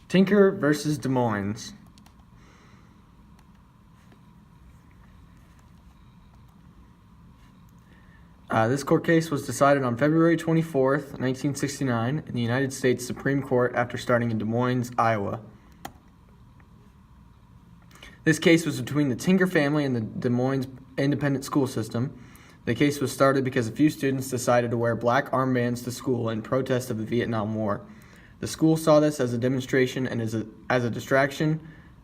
Tinker versus Des Moines. This court case was decided on February 24th, 1969, in the United States Supreme Court after starting in Des Moines, Iowa. This case was between the Tinker family and the Des Moines independent school system. The case was started because a few students decided to wear black armbands to school in protest of the Vietnam War. The school saw this as a demonstration and as a distraction.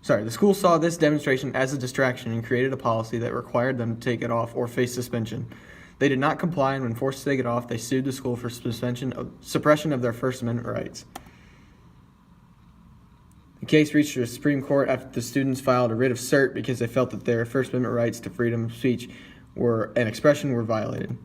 The school saw this demonstration as a distraction and created a policy that required them to take it off or face suspension. They did not comply, and when forced to take it off, they sued the school for suppression of their First Amendment rights. The case reached the Supreme Court after the students filed a writ of cert because they felt that their First Amendment rights to freedom of speech and expression were violated.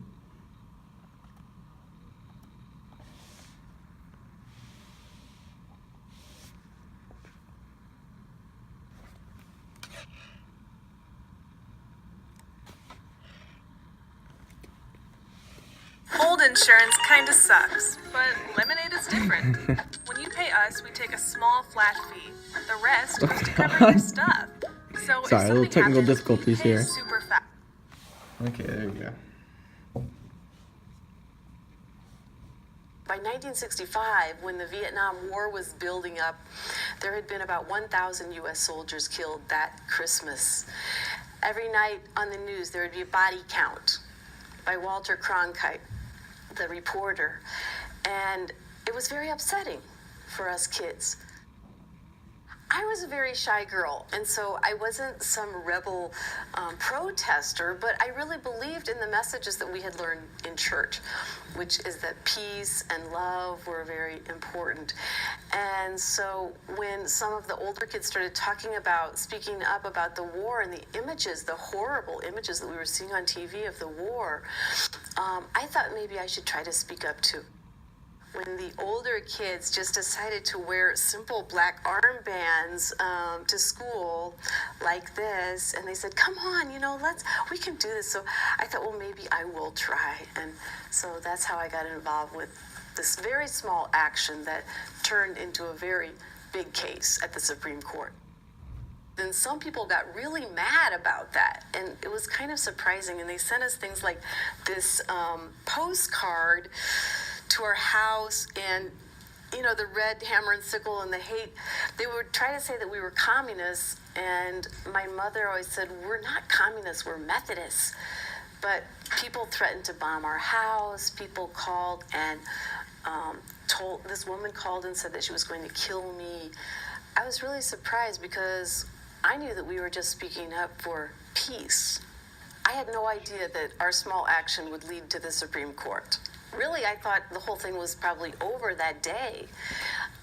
Old insurance kinda sucks, but lemonade is different. When you pay us, we take a small flat fee. The rest goes to cover your stuff. So Sorry, a little technical difficulties we pay here. super fast. Okay, there you go. By 1965, when the Vietnam War was building up, there had been about 1,000 U.S. soldiers killed that Christmas. Every night on the news, there would be a body count by Walter Cronkite, the reporter, and it was very upsetting for us kids. I was a very shy girl, and so I wasn't some rebel protester, but I really believed in the messages that we had learned in church, which is that peace and love were very important. And so when some of the older kids started speaking up about the war and the images, the horrible images that we were seeing on TV of the war, I thought maybe I should try to speak up too. When the older kids just decided to wear simple black armbands to school like this, and they said, come on, we can do this. So I thought, well, maybe I will try. And so that's how I got involved with this very small action that turned into a very big case at the Supreme Court. Then some people got really mad about that, and it was kind of surprising. And they sent us things like this postcard to our house, and the red hammer and sickle and the hate. They would try to say that we were communists, and my mother always said, we're not communists, we're Methodists. But people threatened to bomb our house. People called and this woman called and said that she was going to kill me. I was really surprised because I knew that we were just speaking up for peace. I had no idea that our small action would lead to the Supreme Court. Really, I thought the whole thing was probably over that day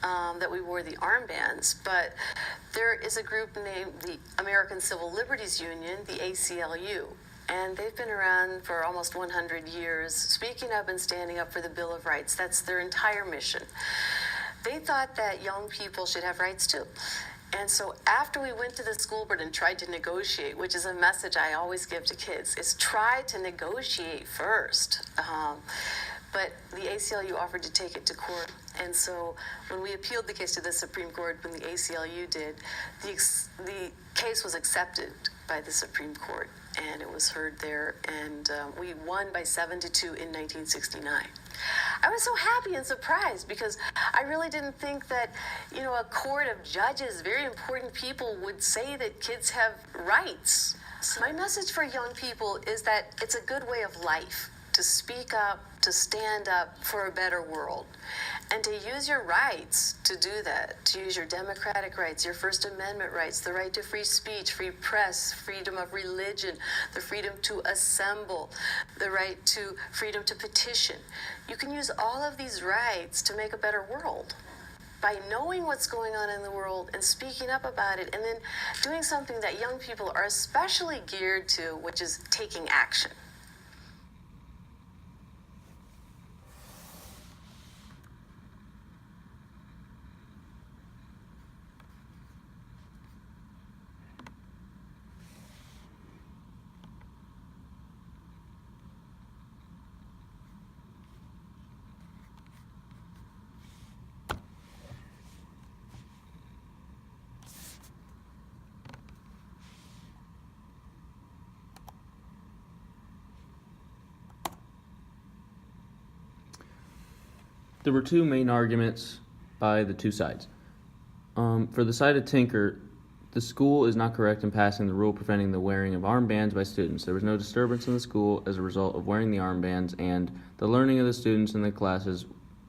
that we wore the armbands. But there is a group named the American Civil Liberties Union, the ACLU, and they've been around for almost 100 years, speaking up and standing up for the Bill of Rights. That's their entire mission. They thought that young people should have rights too. And so after we went to the school board and tried to negotiate, which is a message I always give to kids, is try to negotiate first. But the ACLU offered to take it to court. And so when we appealed the case to the Supreme Court, when the ACLU did, the case was accepted by the Supreme Court, and it was heard there, and we won by 7-2 in 1969. I was so happy and surprised because I really didn't think that, a court of judges, very important people, would say that kids have rights. So my message for young people is that it's a good way of life to speak up, to stand up for a better world, and to use your rights to do that, to use your democratic rights, your First Amendment rights, the right to free speech, free press, freedom of religion, the freedom to assemble, the right to freedom to petition. You can use all of these rights to make a better world by knowing what's going on in the world and speaking up about it, and then doing something that young people are especially geared to, which is taking action. There were two main arguments by the two sides. For the side of Tinker, the school is not correct in passing the rule preventing the wearing of armbands by students. There was no disturbance in the school as a result of wearing the armbands, and the learning of the students in the classes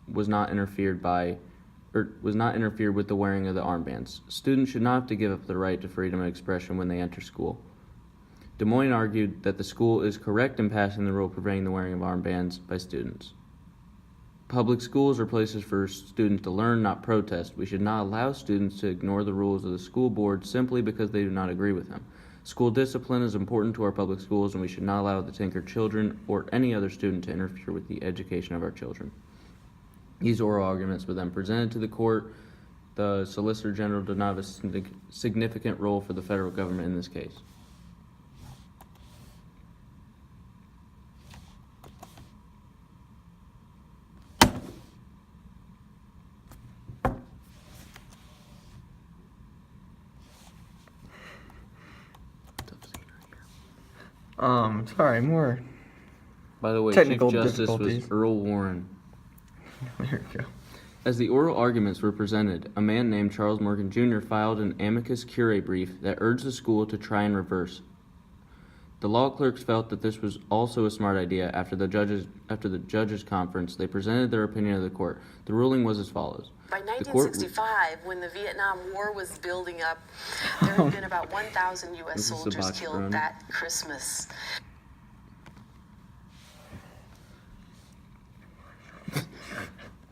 was not interfered with the wearing of the armbands. Students should not have to give up the right to freedom of expression when they enter school. Des Moines argued that the school is correct in passing the rule preventing the wearing of armbands by students. Public schools are places for students to learn, not protest. We should not allow students to ignore the rules of the school board simply because they do not agree with them. School discipline is important to our public schools, and we should not allow the Tinker children or any other student to interfere with the education of our children. These oral arguments were then presented to the court. The Solicitor General did not have a significant role for the federal government in this case. Sorry, more. By the way, Technical Chief Justice difficulties. was Earl Warren. There we go. As the oral arguments were presented, a man named Charles Morgan Jr. filed an amicus curiae brief that urged the school to try and reverse. The law clerks felt that this was also a smart idea. After the judges' conference, they presented their opinion to the court. The ruling was as follows. By 1965, when the Vietnam War was building up, there had been about 1,000 U.S. This is soldiers botched killed run. that Christmas.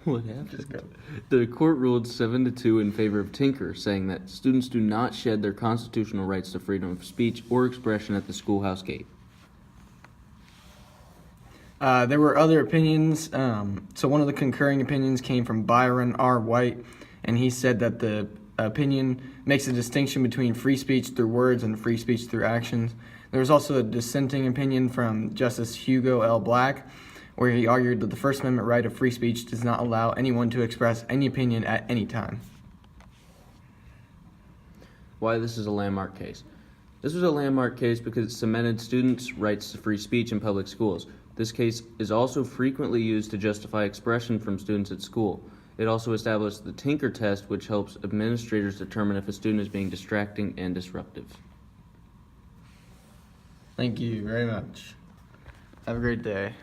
What happened? The court ruled 7-2 in favor of Tinker, saying that students do not shed their constitutional rights to freedom of speech or expression at the schoolhouse gate. There were other opinions. So one of the concurring opinions came from Byron R. White, and he said that the opinion makes a distinction between free speech through words and free speech through actions. There was also a dissenting opinion from Justice Hugo L. Black, where he argued that the First Amendment right of free speech does not allow anyone to express any opinion at any time. Why this is a landmark case. This was a landmark case because it cemented students' rights to free speech in public schools. This case is also frequently used to justify expression from students at school. It also established the Tinker test, which helps administrators determine if a student is being distracting and disruptive. Thank you very much. Have a great day.